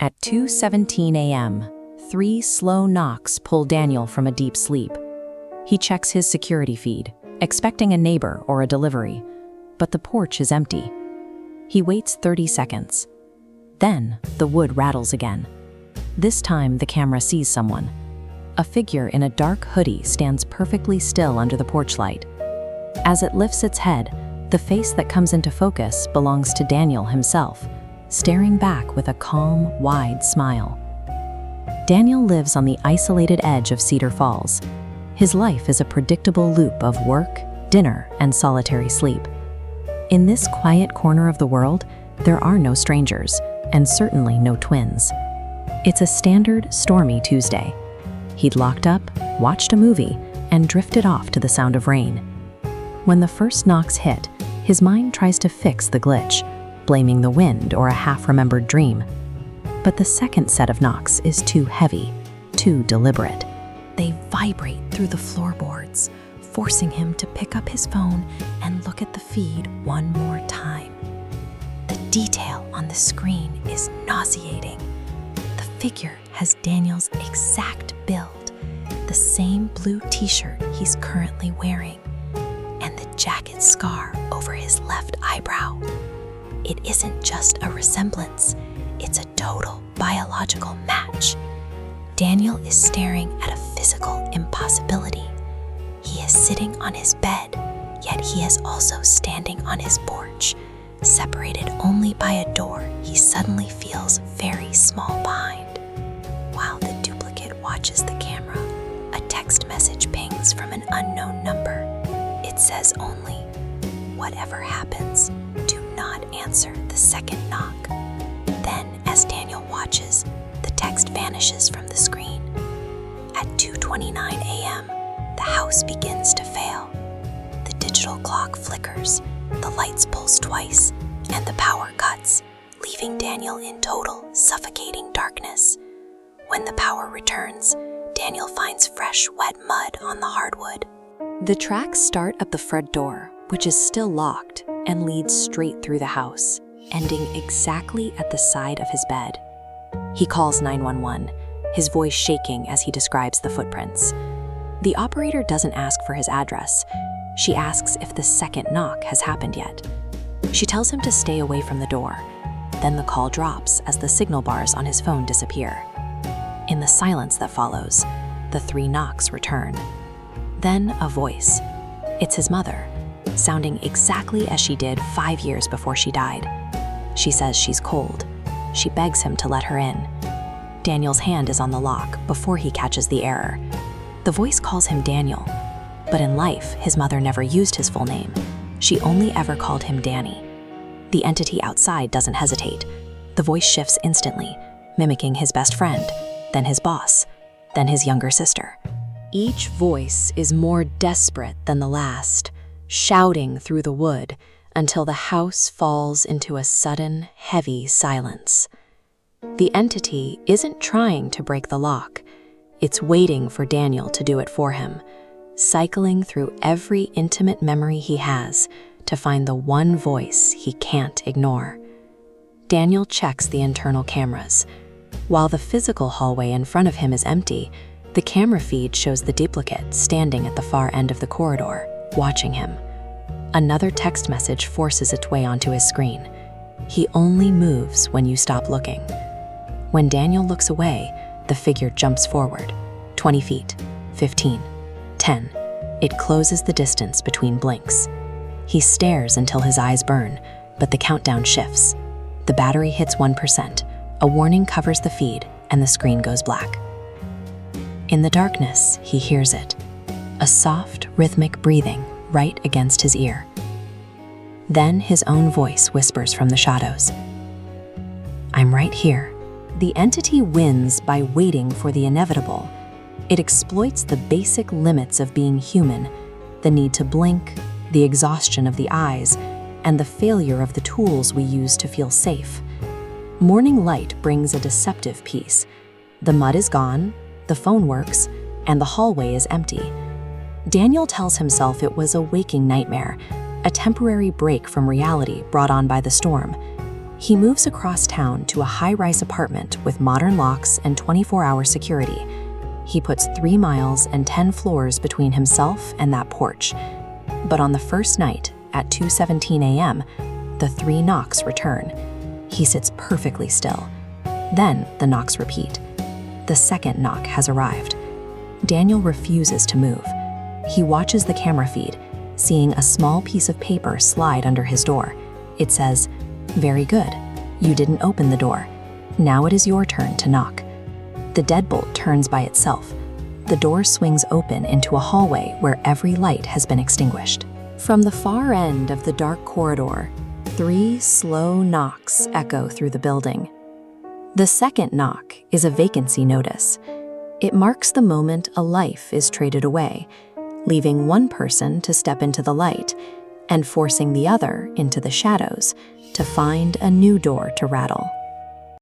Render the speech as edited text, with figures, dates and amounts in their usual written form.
At 2:17 a.m., 3 slow knocks pull Daniel from a deep sleep. He checks his security feed, expecting a neighbor or a delivery, but the porch is empty. He waits 30 seconds. Then, the wood rattles again. This time, the camera sees someone. A figure in a dark hoodie stands perfectly still under the porch light. As it lifts its head, the face that comes into focus belongs to Daniel himself, staring back with a calm, wide smile. Daniel lives on the isolated edge of Cedar Falls. His life is a predictable loop of work, dinner, and solitary sleep. In this quiet corner of the world, there are no strangers, and certainly no twins. It's a standard, stormy Tuesday. He'd locked up, watched a movie, and drifted off to the sound of rain. When the first knocks hit, his mind tries to fix the glitch, blaming the wind or a half-remembered dream. But the second set of knocks is too heavy, too deliberate. They vibrate through the floorboards, forcing him to pick up his phone and look at the feed one more time. The detail on the screen is nauseating. The figure has Daniel's exact build, the same blue t-shirt he's currently wearing, and the jacket scar over his left eyebrow. It isn't just a resemblance, it's a total biological match. Daniel is staring at a physical impossibility. He is sitting on his bed, yet he is also standing on his porch, separated only by a door he suddenly feels very small behind. While the duplicate watches the camera, a text message pings from an unknown number. It says only, "Whatever happens, do not answer the second knock." Then, as Daniel watches, the text vanishes from the screen. At 2:29 a.m., the house begins to fail. The digital clock flickers, the lights pulse twice, and the power cuts, leaving Daniel in total, suffocating darkness. When the power returns, Daniel finds fresh, wet mud on the hardwood. The tracks start at the front door, which is still locked, and leads straight through the house, ending exactly at the side of his bed. He calls 911, his voice shaking as he describes the footprints. The operator doesn't ask for his address. She asks if the second knock has happened yet. She tells him to stay away from the door. Then the call drops as the signal bars on his phone disappear. In the silence that follows, the 3 knocks return. Then a voice. It's his mother, sounding exactly as she did 5 years before she died. She says she's cold. She begs him to let her in. Daniel's hand is on the lock before he catches the error. The voice calls him Daniel, but in life, his mother never used his full name. She only ever called him Danny. The entity outside doesn't hesitate. The voice shifts instantly, mimicking his best friend, then his boss, then his younger sister. Each voice is more desperate than the last, shouting through the wood until the house falls into a sudden, heavy silence. The entity isn't trying to break the lock. It's waiting for Daniel to do it for him, cycling through every intimate memory he has to find the one voice he can't ignore. Daniel checks the internal cameras. While the physical hallway in front of him is empty, the camera feed shows the duplicate standing at the far end of the corridor, watching him. Another text message forces its way onto his screen. He only moves when you stop looking. When Daniel looks away, the figure jumps forward. 20 feet, 15, 10. It closes the distance between blinks. He stares until his eyes burn, but the countdown shifts. The battery hits 1%. A warning covers the feed, and the screen goes black. In the darkness, he hears it. A soft, rhythmic breathing right against his ear. Then his own voice whispers from the shadows. "I'm right here." The entity wins by waiting for the inevitable. It exploits the basic limits of being human, the need to blink, the exhaustion of the eyes, and the failure of the tools we use to feel safe. Morning light brings a deceptive peace. The mud is gone, the phone works, and the hallway is empty. Daniel tells himself it was a waking nightmare, a temporary break from reality brought on by the storm. He moves across town to a high-rise apartment with modern locks and 24-hour security. He puts 3 miles and 10 floors between himself and that porch. But on the first night, at 2:17 a.m., the 3 knocks return. He sits perfectly still. Then the knocks repeat. The second knock has arrived. Daniel refuses to move. He watches the camera feed, seeing a small piece of paper slide under his door. It says, "Very good. You didn't open the door. Now it is your turn to knock." The deadbolt turns by itself. The door swings open into a hallway where every light has been extinguished. From the far end of the dark corridor, 3 slow knocks echo through the building. The second knock is a vacancy notice. It marks the moment a life is traded away, leaving one person to step into the light and forcing the other into the shadows to find a new door to rattle.